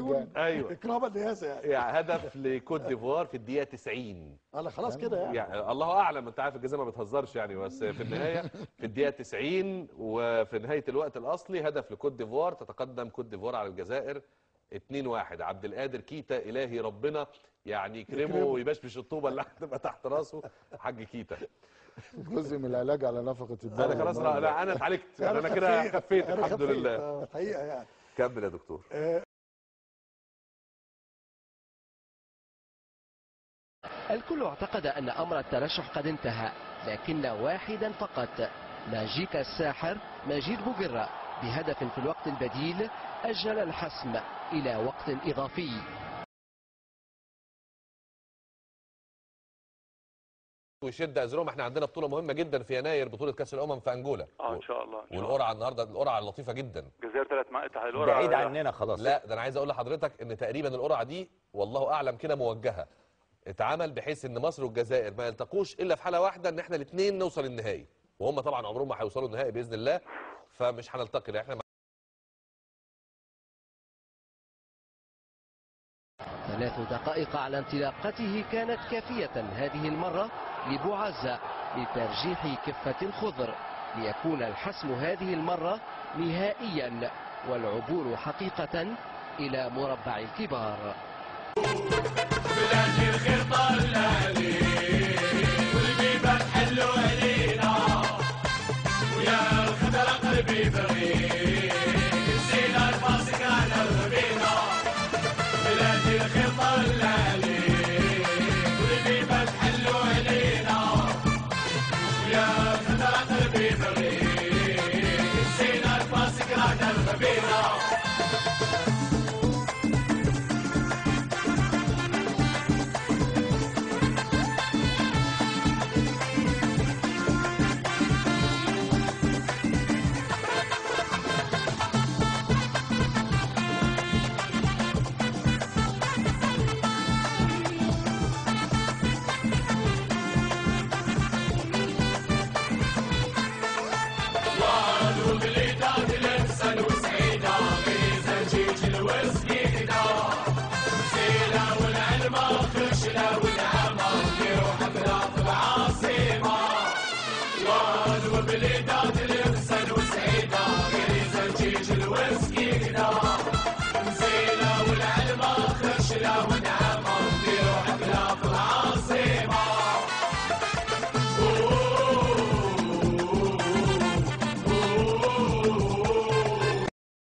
بدون ايوه اكراما الرئاسه يعني هدف لكوت ديفوار في الدقيقه 90. انا خلاص كده يعني الله اعلم، انت عارف الجزيره ما بتهزرش يعني، بس في النهايه في الدقيقه 90 وفي نهايه الوقت الاصلي هدف لكوت ديفوار، تتقدم كوت ديفوار على الجزائر 2-1. عبد القادر كيتا الهي ربنا يعني يكرمه ويبشبش الطوبه اللي هتبقى تحت راسه حاج كيتا. جزء من العلاج على نفقه الدوله. انا خلاص انا اتعالجت، انا كده خفيت الحمد لله. الحقيقه يعني. كمل يا دكتور. الكل اعتقد أن أمر الترشح قد انتهى، لكن واحدا فقط، ماجيكا الساحر مجيد بوقرة بهدف في الوقت البديل أجل الحسم إلى وقت إضافي. ويشد ازرهم. احنا عندنا بطوله مهمه جدا في يناير، بطوله كاس الامم في انجولا. ان شاء الله. والقرعه النهارده، القرعه لطيفه جدا. الجزائر 3 القرعه بعيد عننا خلاص. لا ده انا عايز اقول لحضرتك ان تقريبا القرعه دي والله اعلم كده موجهه، اتعمل بحيث ان مصر والجزائر ما يلتقوش الا في حاله واحده، ان احنا الاثنين نوصل النهائي، وهم طبعا عمرهم ما هيوصلوا النهائي باذن الله، فمش هنلتقي. لا احنا 3 دقائق على انطلاقته كانت كافية هذه المرة لبوعزة لترجيح كفة الخضر، ليكون الحسم هذه المرة نهائيا والعبور حقيقة إلى مربع الكبار.